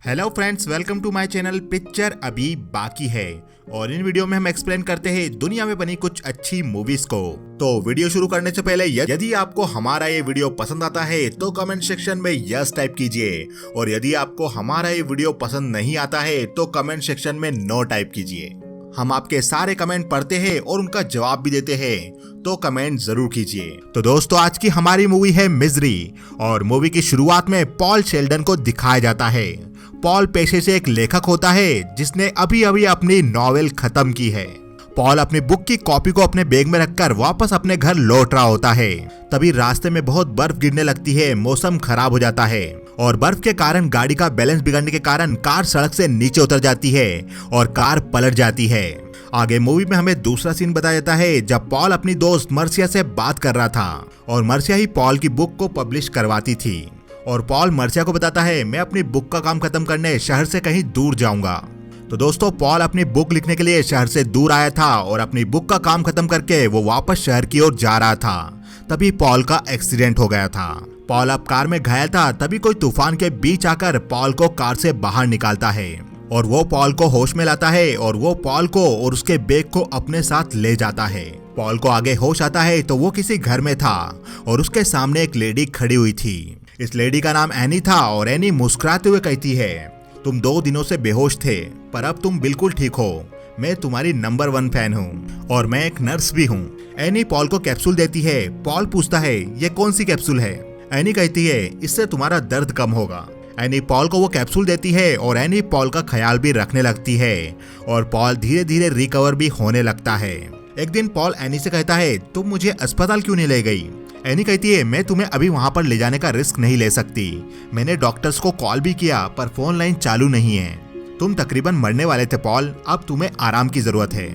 Hello friends, welcome to my channel. Picture अभी बाकी है और इन वीडियो में हम एक्सप्लेन करते हैं दुनिया में बनी कुछ अच्छी मूवीज को। तो वीडियो शुरू करने से पहले यदि आपको हमारा ये वीडियो पसंद आता है तो कमेंट सेक्शन में यस टाइप कीजिए, और यदि आपको हमारा ये वीडियो पसंद नहीं आता है तो कमेंट सेक्शन में नो टाइप कीजिए। हम आपके सारे कमेंट पढ़ते हैं और उनका जवाब भी देते हैं, तो कमेंट जरूर कीजिए। तो दोस्तों, आज की हमारी मूवी है मिजरी, और मूवी की शुरुआत में पॉल शेल्डन को दिखाया जाता है। पॉल पेशे से एक लेखक होता है जिसने अभी अभी अपनी नॉवेल खत्म की है। पॉल अपनी बुक की कॉपी को अपने बैग में रखकर वापस अपने घर लौट रहा होता है। तभी रास्ते में बहुत बर्फ गिरने लगती है, मौसम खराब हो जाता है और बर्फ के कारण गाड़ी का बैलेंस बिगड़ने के कारण कार सड़क से नीचे उतर जाती है और कार पलट जाती है। आगे मूवी में हमें दूसरा सीन बताया जाता है जब पॉल अपनी दोस्त मर्सिया से बात कर रहा था और मर्सिया ही पॉल की बुक को पब्लिश करवाती थी। और पॉल मर्सिया को बताता है, मैं अपनी बुक का काम खत्म करने शहर से कहीं दूर जाऊंगा। तो दोस्तों, पॉल अपनी बुक लिखने के लिए शहर से दूर आया था और अपनी बुक का काम खत्म करके वो वापस शहर की ओर जा रहा था। तभी पॉल का एक्सीडेंट हो गया था। पॉल अब कार में घायल था। तभी कोई तूफान के बीच आकर पॉल को कार से बाहर निकालता है और वो पॉल को होश में लाता है और वो पॉल को और उसके बैग को अपने साथ ले जाता है। पॉल को आगे होश आता है तो वो किसी घर में था और उसके सामने एक लेडी खड़ी हुई थी। इस लेडी का नाम एनी था और एनी मुस्कुराते हुए कहती है, तुम 2 दिनों से बेहोश थे पर अब तुम बिल्कुल ठीक हो। मैं तुम्हारी नंबर 1 फैन हूँ और मैं एक नर्स भी हूँ। एनी पॉल को कैप्सूल देती है। पॉल पूछता है, ये कौन सी कैप्सूल है? एनी कहती है, इससे तुम्हारा दर्द कम होगा। एनी पॉल को वो कैप्सूल देती है और एनी पॉल का ख्याल भी रखने लगती है और पॉल धीरे धीरे रिकवर भी होने लगता है। एक दिन पॉल एनी से कहता है, तुम मुझे अस्पताल क्यों नहीं ले गई? एनी कहती है, मैं तुम्हें अभी वहां पर ले जाने का रिस्क नहीं ले सकती। मैंने डॉक्टर्स को कॉल भी किया पर फोन लाइन चालू नहीं है। तुम तकरीबन मरने वाले थे पॉल, अब तुम्हें आराम की जरूरत है।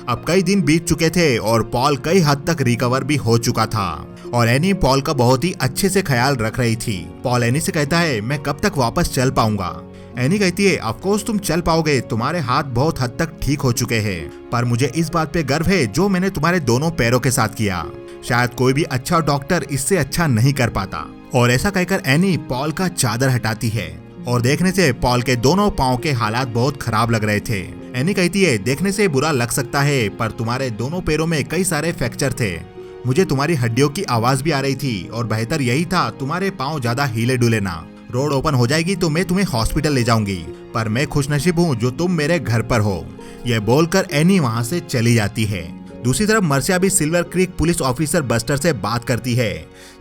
अब कई दिन बीत चुके थे और पॉल कई हद तक रिकवर भी हो चुका था और एनी पॉल का बहुत ही अच्छे से ख्याल रख रही थी। पॉल एनी से कहता है, मैं कब तक वापस चल पाऊंगा? एनी कहती है, ऑफ कोर्स तुम चल पाओगे, तुम्हारे हाथ बहुत हद तक ठीक हो चुके हैं, पर मुझे इस बात पे गर्व है जो मैंने तुम्हारे दोनों पैरों के साथ किया। शायद कोई भी अच्छा डॉक्टर इससे अच्छा नहीं कर पाता। और ऐसा कहकर एनी पॉल का चादर हटाती है और देखने से पॉल के दोनों पाँव के हालात बहुत खराब लग रहे थे। एनी कहती है, देखने से बुरा लग सकता है पर तुम्हारे दोनों पैरों में कई सारे फ्रैक्चर थे। मुझे तुम्हारी हड्डियों की आवाज भी आ रही थी और बेहतर यही था तुम्हारे पाँव ज्यादा हिले डुले ना। रोड ओपन हो जाएगी तो मैं तुम्हें हॉस्पिटल ले जाऊंगी, पर मैं खुशनसीब हूँ जो तुम मेरे घर पर हो। यह बोलकर एनी वहाँ से चली जाती है। दूसरी तरफ मर्सिया भी silver creek police officer buster से बात करती है।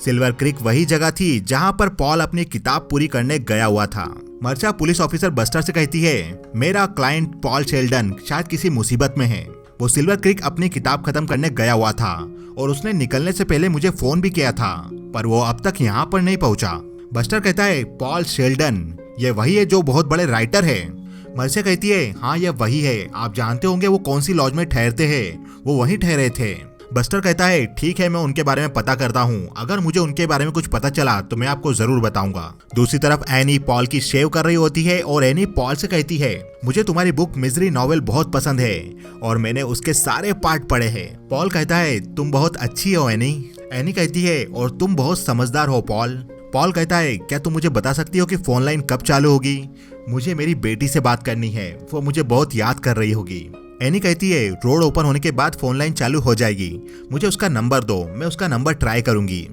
सिल्वर क्रीक वही जगह थी जहाँ पर पॉल अपनी किताब पूरी करने गया हुआ था। मर्सिया पुलिस ऑफिसर बस्टर से कहती है, मेरा क्लाइंट पॉल शेल्डन शायद किसी मुसीबत में है। वो सिल्वर क्रीक अपनी किताब खत्म करने गया हुआ था और उसने निकलने से पहले मुझे फोन भी किया था, पर वो अब तक यहाँ पर नहीं पहुँचा। बस्टर कहता है, पॉल शेल्डन ये वही है जो बहुत बड़े राइटर है? मर्सिया कहती है, हाँ यह वही है। आप जानते होंगे वो कौन सी लॉज में ठहरते हैं? वो वहीं ठहरे थे। बस्टर कहता है, ठीक है, मैं उनके बारे में पता करता हूँ। अगर मुझे उनके बारे में कुछ पता चला तो मैं आपको जरूर बताऊंगा। दूसरी तरफ एनी पॉल की शेव कर रही होती है और एनी पॉल से कहती है, मुझे तुम्हारी बुक मिजरी नॉवेल बहुत पसंद है और मैंने उसके सारे पार्ट पढ़े हैं। पॉल कहता है, तुम बहुत अच्छी हो एनी। एनी कहती है, और तुम बहुत समझदार हो पॉल। पॉल कहता है, क्या तुम मुझे बता सकती हो कि फोन लाइन कब चालू होगी? मुझे मेरी बेटी से बात करनी है, वो मुझे बहुत याद कर रही होगी। एनी कहती है, रोड ओपन होने के बाद फोन लाइन चालू हो जाएगी, मुझे उसका नंबर दो, मैं उसका नंबर ट्राई करूंगी।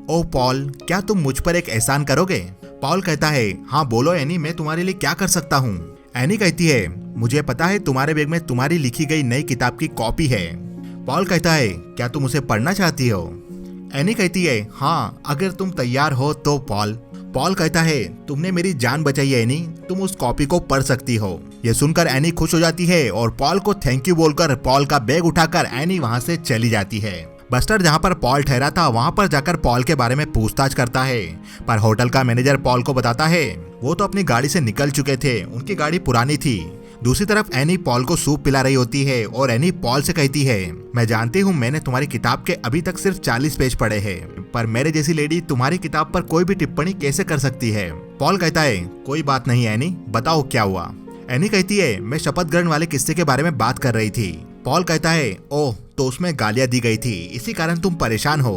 ओह पॉल, क्या तुम मुझ पर एक एहसान करोगे? पॉल कहता है, हाँ बोलो एनी, मैं तुम्हारे लिए क्या कर सकता हूँ? एनी कहती है, मुझे पता है तुम्हारे बैग में तुम्हारी लिखी गई नई किताब की कॉपी है। पॉल कहता है, क्या तुम उसे पढ़ना चाहती हो? एनी कहती है, हाँ अगर तुम तैयार हो तो पॉल। पॉल कहता है, तुमने मेरी जान बचाई है एनी, तुम उस कॉपी को पढ़ सकती हो। ये सुनकर एनी खुश हो जाती है और पॉल को थैंक यू बोलकर पॉल का बैग उठाकर एनी वहाँ से चली जाती है। बस्टर जहाँ पर पॉल ठहरा था वहाँ पर जाकर पॉल के बारे में पूछताछ करता है, पर होटल का मैनेजर पॉल को बताता है वो तो अपनी गाड़ी से निकल चुके थे, उनकी गाड़ी पुरानी थी। दूसरी तरफ एनी पॉल को सूप पिला रही होती है और एनी पॉल से कहती है, मैं जानती हूँ मैंने तुम्हारी किताब के अभी तक सिर्फ 40 पेज पढ़े हैं, पर मेरे जैसी लेडी तुम्हारी किताब पर कोई भी टिप्पणी कैसे कर सकती है? पॉल कहता है, कोई बात नहीं एनी, बताओ क्या हुआ? एनी कहती है, मैं शपथ ग्रहण वाले किस्से के बारे में बात कर रही थी। पॉल कहता है, ओह तो उसमें गालियां दी गई थी, इसी कारण तुम परेशान हो।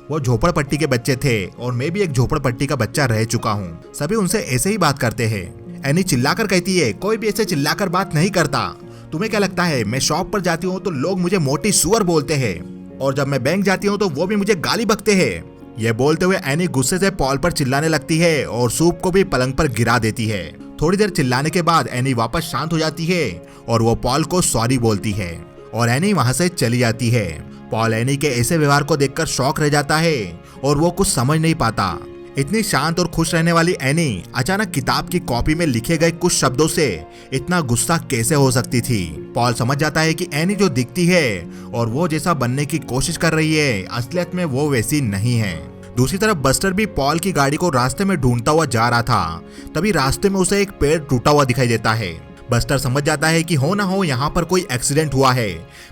वो झोपड़पट्टी के बच्चे थे और मैं भी एक झोपड़पट्टी का बच्चा रह चुका हूँ, सभी उनसे ऐसे ही बात करते हैं। एनी चिल्लाकर कहती है, कोई भी ऐसे चिल्लाकर बात नहीं करता। तुम्हें क्या लगता है मैं शॉप पर जाती हूँ तो लोग मुझे मोटी सुअर बोलते हैं, और जब मैं बैंक जाती हूँ तो वो भी मुझे गाली बकते हैं। ये बोलते हुए एनी गुस्से से पॉल पर चिल्लाने लगती है और सूप को भी पलंग पर गिरा देती है। थोड़ी देर चिल्लाने के बाद एनी वापस शांत हो जाती है और वो पॉल को सॉरी बोलती है और एनी वहां से चली जाती है। पॉल एनी के ऐसे व्यवहार को देखकर शॉक रह जाता है और वो कुछ समझ नहीं पाता। इतनी शांत और खुश रहने वाली एनी अचानक किताब की कॉपी में लिखे गए कुछ शब्दों से इतना गुस्सा कैसे हो सकती थी। पॉल समझ जाता है कि एनी जो दिखती है और वो जैसा बनने की कोशिश कर रही है, असलियत में वो वैसी नहीं है। दूसरी तरफ बस्टर भी पॉल की गाड़ी को रास्ते में ढूंढता हुआ जा रहा था। तभी रास्ते में उसे एक पेड़ टूटा हुआ दिखाई देता है। बस्टर समझ जाता है कि हो ना हो यहाँ पर कोई एक्सीडेंट हुआ है।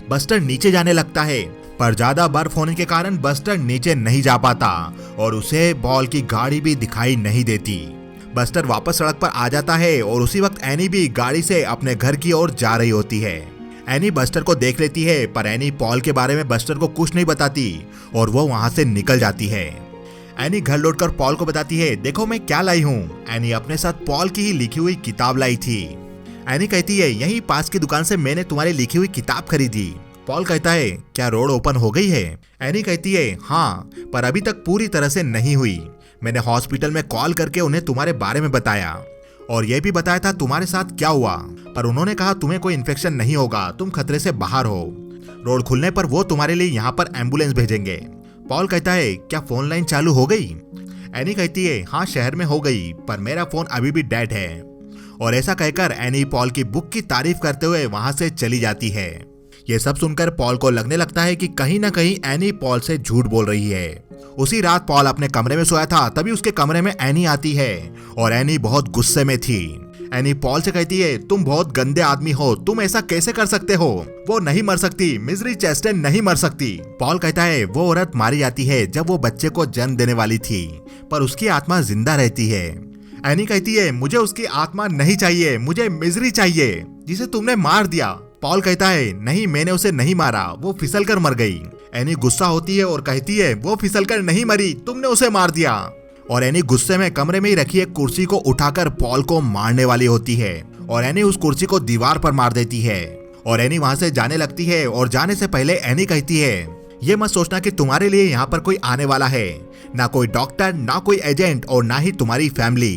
बस्टर नीचे जाने लगता है, पर ज्यादा बर्फ होने के कारण बस्टर नीचे नहीं जा पाता और उसे पॉल की गाड़ी भी दिखाई नहीं देती। बस्टर वापस सड़क पर आ जाता है और उसी वक्त एनी भी गाड़ी से अपने घर की ओर जा रही होती है। एनी बस्टर को देख लेती है, पर एनी पॉल के बारे में बस्टर को कुछ नहीं बताती और वो वहां से निकल जाती है। एनी घर लौटकर पॉल को बताती है, देखो मैं क्या लाई हूँ। एनी अपने साथ पॉल की ही लिखी हुई किताब लाई थी। एनी कहती है, यहीं पास की दुकान से मैंने तुम्हारी लिखी हुई किताब खरीदी। पॉल कहता है, क्या रोड ओपन हो गई है? एनी कहती है, हाँ, पर अभी तक पूरी तरह से नहीं हुई। मैंने हॉस्पिटल में कॉल करके उन्हें तुम्हारे बारे में बताया और यह भी बताया था तुम्हारे साथ क्या हुआ, पर उन्होंने कहा तुम्हें कोई इन्फेक्शन नहीं होगा, तुम खतरे से बाहर हो। रोड खुलने पर वो तुम्हारे लिए यहाँ पर एम्बुलेंस भेजेंगे। पॉल कहता है, क्या फोन लाइन चालू हो गई? एनी कहती है, हाँ शहर में हो गई, पर मेरा फोन अभी भी डेड है। और ऐसा कहकर एनी पॉल की बुक की तारीफ करते हुए वहां से चली जाती है। ये सब सुनकर पॉल को लगने लगता है कि कहीं ना कहीं एनी पॉल से झूठ बोल रही है। उसी रात पॉल अपने कमरे में सोया था, तभी उसके कमरे में एनी आती है और एनी बहुत गुस्से में थी। एनी पॉल से कहती है, तुम बहुत गंदे आदमी हो, तुम ऐसा कैसे कर सकते हो? वो नहीं मर सकती, मिजरी चेस्टन नहीं मर सकती। पॉल कहता है, वो औरत मारी जाती है जब वो बच्चे को जन्म देने वाली थी, पर उसकी आत्मा जिंदा रहती है। एनी कहती है, मुझे उसकी आत्मा नहीं चाहिए, मुझे मिजरी चाहिए जिसे तुमने मार दिया। पॉल कहता है, नहीं, मैंने उसे नहीं मारा, वो फिसल कर मर गई। एनी गुस्सा होती है और कहती है, वो फिसल कर नहीं मरी, तुमने उसे मार दिया। और एनी गुस्से में कमरे में ही रखी एक कुर्सी को उठाकर पॉल को मारने वाली होती है और एनी उस कुर्सी को दीवार पर मार देती है और एनी वहां से जाने लगती है। और जाने से पहले एनी कहती है, ये मत सोचना कि तुम्हारे लिए यहाँ पर कोई आने वाला है, ना कोई डॉक्टर, ना कोई एजेंट और ना ही तुम्हारी फैमिली,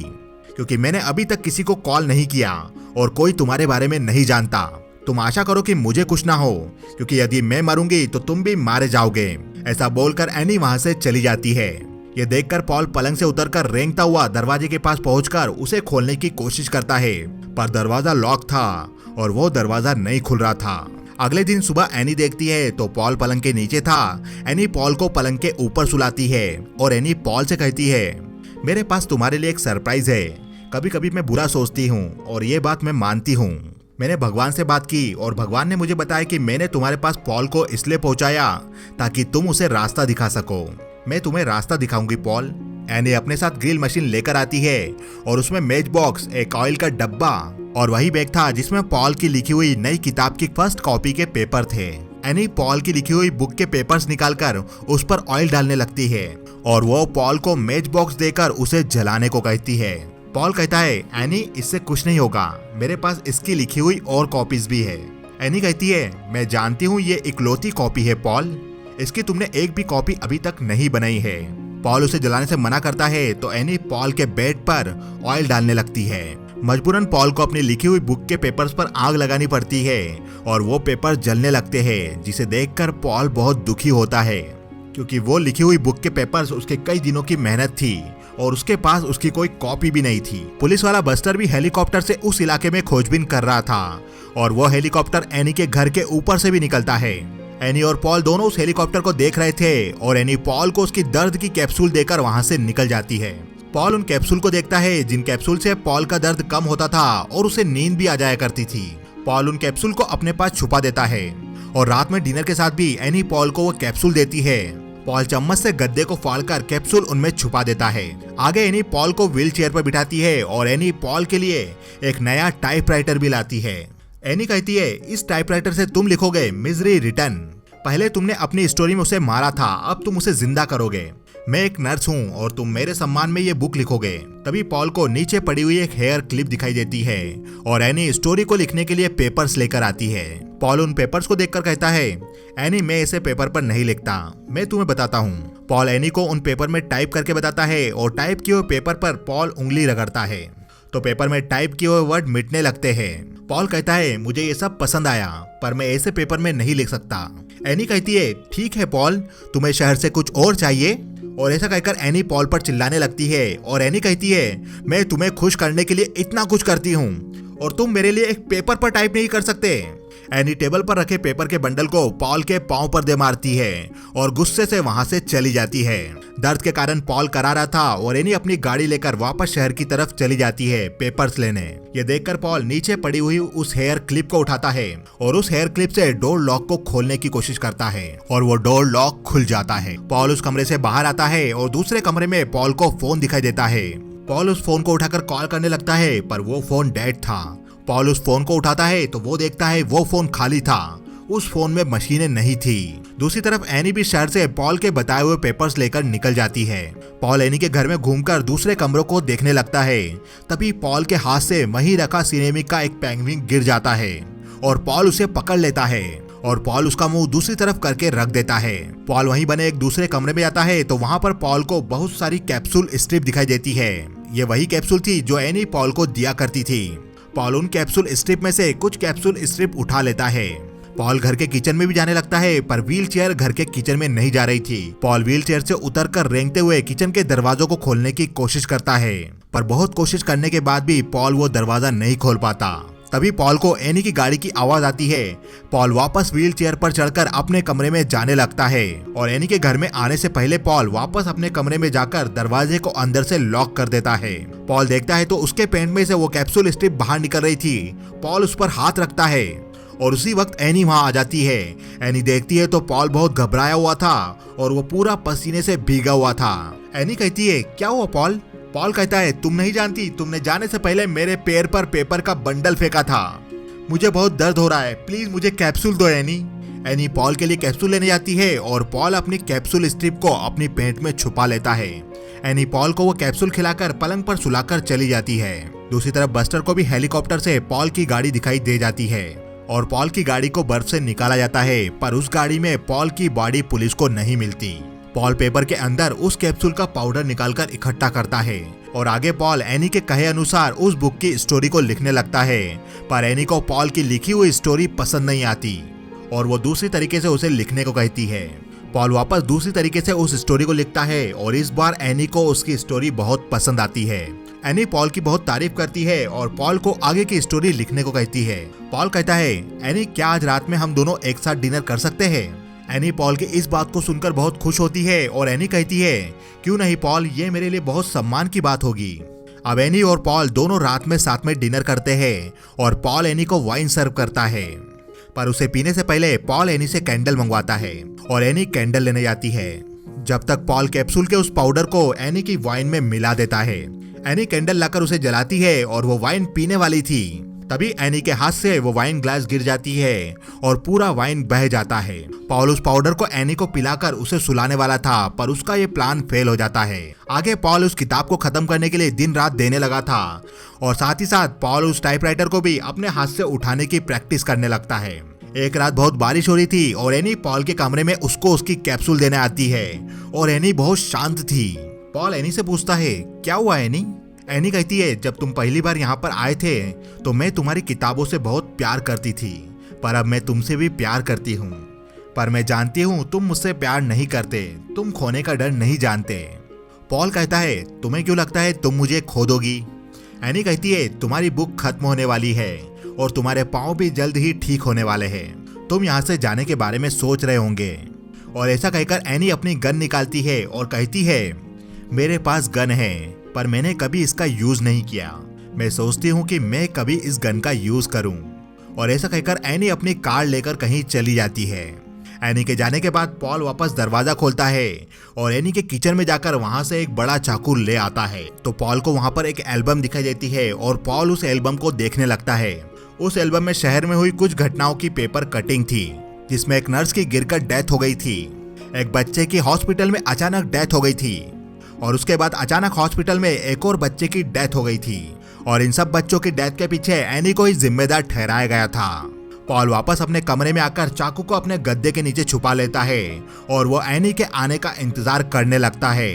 क्योंकि मैंने अभी तक किसी को कॉल नहीं किया और कोई तुम्हारे बारे में नहीं जानता। तुम आशा करो कि मुझे कुछ ना हो, क्योंकि यदि मैं मरूंगी तो तुम भी मारे जाओगे। ऐसा बोलकर एनी वहां से चली जाती है। ये देखकर पॉल पलंग से उतरकर रेंगता हुआ दरवाजे के पास पहुंचकर उसे खोलने की कोशिश करता है, पर दरवाजा लॉक था और वो दरवाजा नहीं खुल रहा था। अगले दिन सुबह एनी देखती है तो पॉल पलंग के नीचे था। एनी पॉल को पलंग के ऊपर सुलाती है और एनी पॉल से कहती है, मेरे पास तुम्हारे लिए एक सरप्राइज है। कभी कभी मैं बुरा सोचती हूँ और ये बात मैं मानती हूँ। मैंने भगवान से बात की और भगवान ने मुझे बताया कि मैंने तुम्हारे पास पॉल को इसलिए पहुंचाया ताकि तुम उसे रास्ता दिखा सको। मैं तुम्हें रास्ता दिखाऊंगी पॉल। एनी अपने साथ ग्रिल मशीन लेकर आती है और उसमें मैच बॉक्स, एक ऑयल का डब्बा और वही बैग था जिसमें पॉल की लिखी हुई नई किताब की फर्स्ट कॉपी के पेपर थे। एनी पॉल की लिखी हुई बुक के पेपर्स निकालकर उस पर ऑयल डालने लगती है और वो पॉल को मैच बॉक्स देकर उसे जलाने को कहती है। पॉल कहता है, एनी इससे कुछ नहीं होगा, मेरे पास इसकी लिखी हुई और कॉपीज भी है। एनी कहती है, मैं जानती हूँ ये इकलौती कॉपी है पॉल, इसकी तुमने एक भी कॉपी अभी तक नहीं बनाई है। पॉल उसे जलाने से मना करता है तो एनी पॉल के बेड पर ऑयल डालने लगती है। मजबूरन पॉल को अपनी लिखी हुई बुक के पेपर्स पर आग लगानी पड़ती है और वो पेपर जलने लगते हैं, जिसे देखकर पॉल बहुत दुखी होता है, क्योंकि वो लिखी हुई बुक के पेपर्स उसके कई दिनों की मेहनत थी और उसके पास उसकी कोई कॉपी भी नहीं थी। पुलिस वाला बस्टर भी हेलीकॉप्टर से उस इलाके में खोजबीन कर रहा था और वो हेलीकॉप्टर एनी के घर के ऊपर से भी निकलता है। एनी और पॉल दोनों उस हेलीकॉप्टर को देख रहे थे और एनी पॉल को उसकी दर्द की कैप्सूल देकर वहां से निकल जाती है। पॉल उन कैप्सूल को देखता है जिन कैप्सूल से पॉल का दर्द कम होता था और उसे नींद भी आ जाया करती थी। पॉल उन कैप्सूल को अपने पास छुपा देता है और रात में डिनर के साथ भी एनी पॉल को वो कैप्सूल देती है। पॉल चम्मच से गद्दे को फाड़कर कैप्सूल उनमें छुपा देता है। आगे एनी पॉल को व्हील चेयर पर बिठाती है और एनी पॉल के लिए एक नया टाइपराइटर भी लाती है। एनी कहती है, इस टाइपराइटर से तुम लिखोगे मिजरी रिटर्न। पहले तुमने अपनी स्टोरी में उसे मारा था, अब तुम उसे जिंदा करोगे। मैं एक नर्स हूँ और तुम मेरे सम्मान में ये बुक लिखोगे। तभी पॉल को नीचे पड़ी हुई एक हेयर क्लिप दिखाई देती है और एनी स्टोरी को लिखने के लिए पेपर्स लेकर आती है। पॉल उन पेपर्स को देखकर कहता है, एनी मैं इसे पेपर पर नहीं लिखता, मैं तुम्हें बताता हूँ। पॉल एनी को उन पेपर में टाइप करके बताता है और टाइप किए हुए पेपर पर पॉल उंगली रगड़ता है तो पेपर में टाइप किए हुए वर्ड मिटने लगते हैं। पॉल कहता है, मुझे ये सब पसंद आया पर मैं ऐसे पेपर में नहीं लिख सकता। एनी कहती है, ठीक है पॉल, तुम्हें शहर से कुछ और चाहिए? और ऐसा कहकर एनी पॉल पर चिल्लाने लगती है और एनी कहती है, मैं तुम्हें खुश करने के लिए इतना कुछ करती हूँ और तुम मेरे लिए एक पेपर पर टाइप नहीं कर सकते। एनी टेबल पर रखे पेपर के बंडल को पॉल के पांव पर दे मारती है और गुस्से से वहां से चली जाती है। दर्द के कारण पॉल करारा था और एनी अपनी गाड़ी लेकर वापस शहर की तरफ चली जाती है पेपर्स लेने। ये देखकर पॉल नीचे पड़ी हुई उस हेयर क्लिप को उठाता है और उस हेयर क्लिप से डोर लॉक को खोलने की कोशिश करता है और वो डोर लॉक खुल जाता है। पॉल उस कमरे से बाहर आता है और दूसरे कमरे में पॉल को फोन दिखाई देता है। पॉल उस फोन को उठाकर कॉल करने लगता है पर वो फोन डेड था। पॉल उस फोन को उठाता है तो वो देखता है वो फोन खाली था, उस फोन में मशीनें नहीं थी। दूसरी तरफ एनी भी शहर से पॉल के बताए हुए पेपर्स लेकर निकल जाती है। पॉल एनी के घर में घूमकर दूसरे कमरों को देखने लगता है। तभी पॉल के हाथ से वहीं रखा सिरेमिक का एक पेंगुइन गिर जाता है और पॉल उसे पकड़ लेता है और पॉल उसका मुंह दूसरी तरफ करके रख देता है। पॉल वहीं बने एक दूसरे कमरे में जाता है तो वहां पर पॉल को बहुत सारी कैप्सूल स्ट्रिप दिखाई देती है। ये वही कैप्सूल थी जो एनी पॉल को दिया करती थी। पॉल उन कैप्सूल स्ट्रिप में से कुछ कैप्सूल स्ट्रिप उठा लेता है। पॉल घर के किचन में भी जाने लगता है पर व्हील चेयर घर के किचन में नहीं जा रही थी। पॉल व्हील चेयर से उतरकर रेंगते हुए किचन के दरवाजों को खोलने की कोशिश करता है पर बहुत कोशिश करने के बाद भी पॉल वो दरवाजा नहीं खोल पाता। तभी पॉल को एनी की गाड़ी की आवाज आती है। पॉल वापस व्हील चेयर पर चढ़कर अपने कमरे में जाने लगता है और एनी के घर में आने से पहले पॉल वापस अपने कमरे में जाकर दरवाजे को अंदर से लॉक कर देता है। पॉल देखता है तो उसके पैंट में से वो कैप्सूल स्ट्रिप बाहर निकल रही थी। पॉल उस पर हाथ रखता है और उसी वक्त एनी वहां आ जाती है। एनी देखती है तो पॉल बहुत घबराया हुआ था और वो पूरा पसीने से भीगा हुआ था। एनी कहती है, क्या हुआ पॉल? पॉल कहता है, तुम नहीं जानती, तुमने जाने से पहले मेरे पैर पर पेपर का बंडल फेंका था। मुझे बहुत दर्द हो रहा है, प्लीज मुझे कैप्सूल दो एनी। एनी पॉल के लिए कैप्सूल लेने जाती है और पॉल अपनी कैप्सूल स्ट्रिप को अपनी पैंट में छुपा लेता है। एनी पॉल को वो कैप्सूल खिलाकर पलंग पर सुलाकर चली जाती है। दूसरी तरफ बस्टर को भी हेलीकॉप्टर से पॉल की गाड़ी दिखाई दे जाती है और पॉल की गाड़ी को बर्फ से निकाला जाता है पर उस गाड़ी में पॉल की बॉडी पुलिस को नहीं मिलती। पॉल पेपर के अंदर उस कैप्सूल का पाउडर निकालकर इकट्ठा करता है और आगे पॉल एनी के कहे अनुसार उस बुक की स्टोरी को लिखने लगता है पर एनी को पॉल की लिखी हुई स्टोरी पसंद नहीं आती और वो दूसरी तरीके से उसे लिखने को कहती है। पॉल वापस दूसरी तरीके से उस स्टोरी को लिखता है और इस बार एनी को उसकी स्टोरी बहुत पसंद आती है। एनी पॉल की बहुत तारीफ करती है और पॉल को आगे की स्टोरी लिखने को कहती है। पॉल कहता है, एनी क्या आज रात में हम दोनों एक साथ डिनर कर सकते हैं? एनी पॉल की इस बात को सुनकर बहुत खुश होती है और एनी कहती है, क्यों नहीं पॉल, ये मेरे लिए बहुत सम्मान की बात होगी। अब एनी और पॉल दोनों रात में साथ में डिनर करते हैं और पॉल एनी को वाइन सर्व करता है पर उसे पीने से पहले पॉल एनी से कैंडल मंगवाता है और एनी कैंडल लेने जाती है। जब तक पॉल कैप्सूल के उस पाउडर को एनी की वाइन में मिला देता है। एनी कैंडल लाकर उसे जलाती है और वो वाइन पीने वाली थी। तभी एनी के हाथ से वो वाइन ग्लास गिर जाती है और पूरा वाइन बह जाता है। पॉल उस पाउडर को एनी को पिलाकर उसे सुलाने वाला था पर उसका ये प्लान फेल हो जाता है। आगे पॉल उस किताब को खत्म करने के लिए दिन रात देने लगा था और साथ ही साथ पॉल उस टाइपराइटर को भी अपने हाथ से उठाने की प्रैक्टिस करने लगता है। एक रात बहुत बारिश हो रही थी और एनी पॉल के कमरे में उसको उसकी कैप्सूल देने आती है और एनी बहुत शांत थी। पॉल एनी से पूछता है, क्या हुआ एनी? एनी कहती है, जब तुम पहली बार यहाँ पर आए थे तो मैं तुम्हारी किताबों से बहुत प्यार करती थी पर अब मैं तुमसे भी प्यार करती हूँ पर मैं जानती हूँ तुम मुझसे प्यार नहीं करते, तुम खोने का डर नहीं जानते। पॉल कहता है, तुम्हें क्यों लगता है तुम मुझे खो दोगी? एनी कहती है, तुम्हारी बुक खत्म होने वाली है और तुम्हारे पाँव भी जल्द ही ठीक होने वाले हैं। तुम यहाँ से जाने के बारे में सोच रहे होंगे। और ऐसा कहकर एनी अपनी गन निकालती है और कहती है, मेरे पास गन है पर मैंने कभी इसका यूज नहीं किया। मैं सोचती हूँ कि मैं कभी इस गन का यूज करूँ। और ऐसा कहकर एनी अपनी कार लेकर कहीं चली जाती है। एनी के जाने के बाद पॉल वापस दरवाजा खोलता है और एनी के किचन में जाकर वहां से एक बड़ा चाकू ले आता है। तो पॉल को वहां पर एक एल्बम दिखाई देती है और पॉल उस एल्बम को देखने लगता है। उस एल्बम में शहर में हुई कुछ घटनाओं की पेपर कटिंग थी जिसमें एक नर्स की गिरकर डेथ हो गई थी। एक बच्चे की हॉस्पिटल में अचानक डेथ हो गई थी और उसके बाद अचानक हॉस्पिटल में एक और बच्चे की डेथ हो गई थी और इन सब बच्चों की डेथ के पीछे एनी को ही जिम्मेदार ठहराया गया था। पॉल वापस अपने कमरे में आकर चाकू को अपने गद्दे के नीचे छुपा लेता है और वो एनी के आने का इंतजार करने लगता है,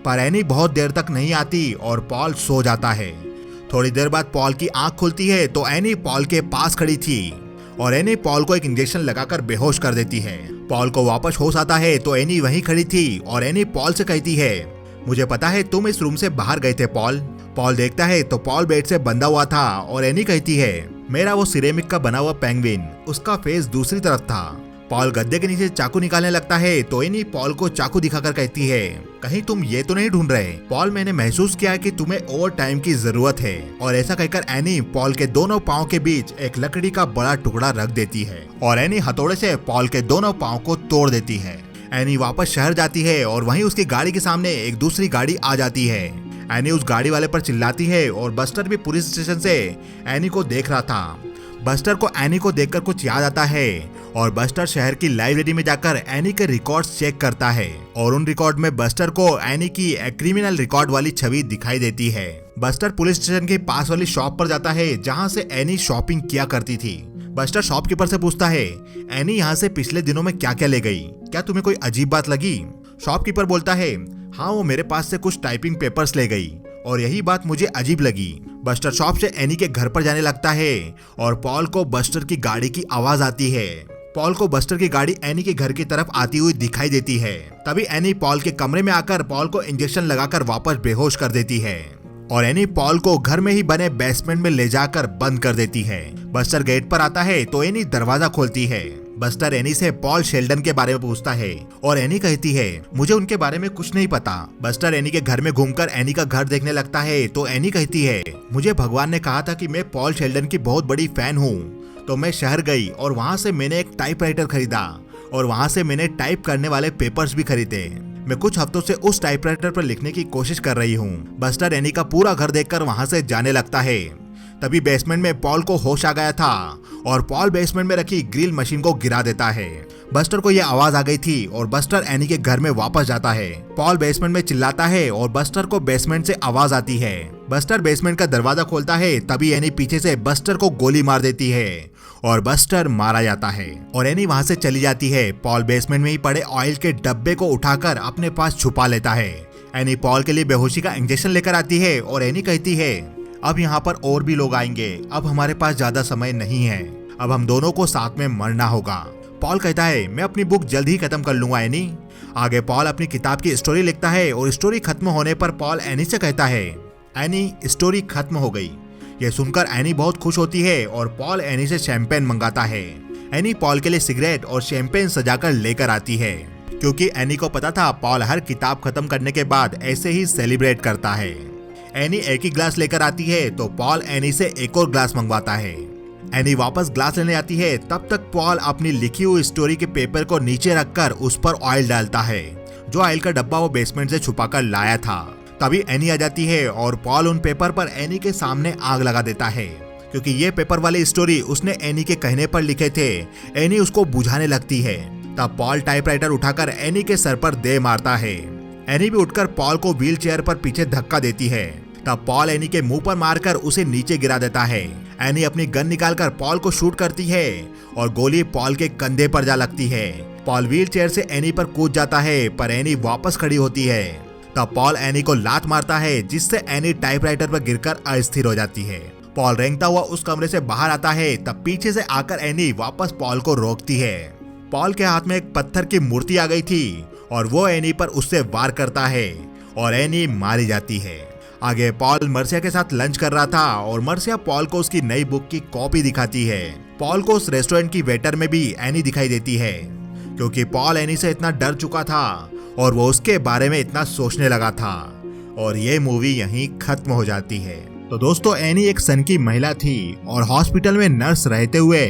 पर एनी बहुत देर तक नहीं आती और पॉल सो जाता है। थोड़ी देर बाद पॉल की आंख खुलती है तो एनी पॉल के पास खड़ी थी और एनी पॉल को एक इंजेक्शन लगाकर बेहोश कर देती है। पॉल को वापस होश आता है तो एनी वहीं खड़ी थी और एनी पॉल से कहती है, मुझे पता है तुम इस रूम से बाहर गए थे पॉल। पॉल देखता है तो पॉल बेड से बंधा हुआ था और एनी कहती है, मेरा वो सिरेमिक का बना हुआ पेंगुइन, उसका फेस दूसरी तरफ था। पॉल गद्दे के नीचे चाकू निकालने लगता है तो एनी पॉल को चाकू दिखाकर कहती है, कहीं तुम ये तो नहीं ढूंढ रहे पॉल, मैंने महसूस किया कि तुम्हें ओवर टाइम की जरूरत है। और ऐसा कहकर एनी पॉल के दोनों पाँव के बीच एक लकड़ी का बड़ा टुकड़ा रख देती है और एनी हथौड़े से पॉल के दोनों पाँव को तोड़ देती है। एनी वापस शहर जाती है और वहीं उसकी गाड़ी के सामने एक दूसरी गाड़ी आ जाती है। एनी उस गाड़ी वाले पर चिल्लाती है और बस्टर भी पुलिस स्टेशन से एनी को देख रहा था। बस्टर को एनी को देखकर कुछ याद आता है और बस्टर शहर की लाइब्रेरी में जाकर एनी के रिकॉर्ड्स चेक करता है और उन रिकॉर्ड में बस्टर को एनी की एक क्रिमिनल रिकॉर्ड वाली छवि दिखाई देती है। बस्टर पुलिस स्टेशन के पास वाली शॉप पर जाता है जहां से एनी शॉपिंग किया करती थी। बस्टर शॉपकीपर से पूछता है, एनी यहाँ से पिछले दिनों में क्या क्या ले गई, क्या तुम्हें कोई अजीब बात लगी? शॉपकीपर बोलता है, हाँ वो मेरे पास से कुछ टाइपिंग पेपर्स ले गई और यही बात मुझे अजीब लगी। बस्टर शॉप से एनी के घर पर जाने लगता है और पॉल को बस्टर की गाड़ी की आवाज आती है। पॉल को बस्टर की गाड़ी एनी के घर की तरफ आती हुई दिखाई देती है। तभी एनी पॉल के कमरे में आकर पॉल को इंजेक्शन लगाकर वापस बेहोश कर देती है और एनी पॉल को घर में ही बने बेसमेंट में ले जाकर बंद कर देती है। बस्टर गेट पर आता है तो एनी दरवाजा खोलती है। बस्टर एनी से पॉल शेल्डन के बारे में पूछता है और एनी कहती है, मुझे उनके बारे में कुछ नहीं पता। बस्टर एनी के घर में घूमकर एनी का घर देखने लगता है तो एनी कहती है, मुझे भगवान ने कहा था कि मैं पॉल शेल्डन की बहुत बड़ी फैन हूँ। तो मैं शहर गई और वहाँ से मैंने एक टाइपराइटर खरीदा और वहाँ से मैंने टाइप करने वाले पेपर्स भी खरीदे। मैं कुछ हफ्तों से उस टाइपराइटर पर लिखने की कोशिश कर रही हूँ। बस्टर एनी का पूरा घर देखकर वहाँ से जाने लगता है। तभी बेसमेंट में पॉल को होश आ गया था और पॉल बेसमेंट में रखी ग्रिल मशीन को गिरा देता है। बस्टर को यह आवाज आ गई थी और बस्टर एनी के घर में वापस जाता है। पॉल बेसमेंट में चिल्लाता है और बस्टर को बेसमेंट से आवाज आती है। बस्टर बेसमेंट का दरवाजा खोलता है तभी एनी पीछे से बस्टर को गोली मार देती है और बस्टर मारा जाता है और एनी वहां से चली जाती है। पॉल बेसमेंट में ही पड़े ऑयल के डब्बे को उठाकर अपने पास छुपा लेता है। एनी पॉल के लिए बेहोशी का इंजेक्शन लेकर आती है और एनी कहती है, अब यहाँ पर और भी लोग आएंगे, अब हमारे पास ज्यादा समय नहीं है, अब हम दोनों को साथ में मरना होगा। पॉल कहता है, मैं अपनी बुक जल्द ही खत्म कर लूंगा एनी। आगे पॉल अपनी किताब की स्टोरी लिखता है और स्टोरी खत्म होने पर पॉल एनी से कहता है, एनी स्टोरी खत्म हो गई। ये सुनकर एनी बहुत खुश होती है और पॉल एनी से शैंपेन मंगाता है। एनी पॉल के लिए सिगरेट और शैंपेन सजाकर लेकर आती है क्योंकि एनी को पता था पॉल हर किताब खत्म करने के बाद ऐसे ही सेलिब्रेट करता है। एनी एक ही ग्लास लेकर आती है तो पॉल एनी से एक और ग्लास मंगवाता है। एनी वापस ग्लास लेने आती है, तब तक पॉल अपनी लिखी हुई स्टोरी के पेपर को नीचे रखकर उस पर ऑयल डालता है, जो ऑयल का डब्बा वो बेसमेंट से छुपाकर लाया था। तभी एनी आ जाती है और पॉल उन पेपर पर एनी के सामने आग लगा देता है क्योंकि ये पेपर वाली स्टोरी उसने एनी के कहने पर लिखे थे। एनी उसको बुझाने लगती है। तब पॉल टाइपराइटर उठाकर एनी के सर पर दे मारता है। एनी भी उठकर पॉल को व्हील चेयर पर पीछे धक्का देती है। तब पॉल एनी के मुंह पर मारकर उसे नीचे गिरा देता है। एनी अपनी गन निकालकर पॉल को शूट करती है और गोली पॉल के कंधे पर जा लगती है। पॉल व्हील चेयर से एनी पर कूद जाता है पर एनी वापस खड़ी होती है। तब पॉल एनी को लात मारता है जिससे एनी टाइपराइटर पर गिरकर अस्थिर हो जाती है। पॉल रेंगता हुआ उस कमरे से बाहर आता है। तब पीछे से आकर एनी वापस पॉल को रोकती है। पॉल के हाथ में एक पत्थर की मूर्ति आ गई थी और वो एनी पर उससे वार करता है और एनी मारी जाती है। आगे पॉल मर्सिया के साथ लंच कर रहा था और मर्सिया पॉल को उसकी नई बुक की कॉपी दिखाती है। पॉल को उस रेस्टोरेंट की वेटर में भी एनी दिखाई देती है क्योंकि पॉल एनी से इतना डर चुका था और वो उसके बारे में इतना सोचने लगा था। और ये मूवी यहीं खत्म हो जाती है। तो दोस्तों, एनी एक सन की महिला थी और हॉस्पिटल में नर्स रहते हुए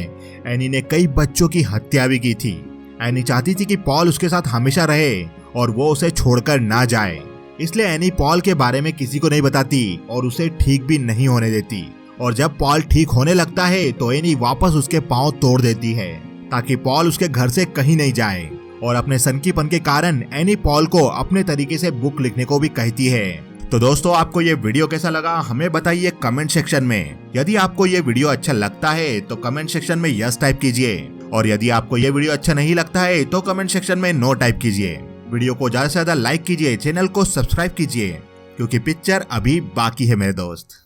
एनी ने कई बच्चों की हत्या भी की थी। एनी चाहती थी कि पॉल उसके साथ हमेशा रहे और वो उसे छोड़कर ना जाए, इसलिए एनी पॉल के बारे में किसी को नहीं बताती और उसे ठीक भी नहीं होने देती। और जब पॉल ठीक होने लगता है तो एनी वापस उसके पांव तोड़ देती है ताकि पॉल उसके घर से कहीं नहीं जाए और अपने सनकीपन के कारण एनी पॉल को अपने तरीके से बुक लिखने को भी कहती है। तो दोस्तों, आपको ये वीडियो कैसा लगा हमें बताइए कमेंट सेक्शन में। यदि आपको ये वीडियो अच्छा लगता है तो कमेंट सेक्शन में यस टाइप कीजिए, और यदि आपको ये वीडियो अच्छा नहीं लगता है तो कमेंट सेक्शन में नो टाइप कीजिए। वीडियो को ज्यादा से ज्यादा लाइक कीजिए, चैनल को सब्सक्राइब कीजिए, क्योंकि पिक्चर अभी बाकी है मेरे दोस्त।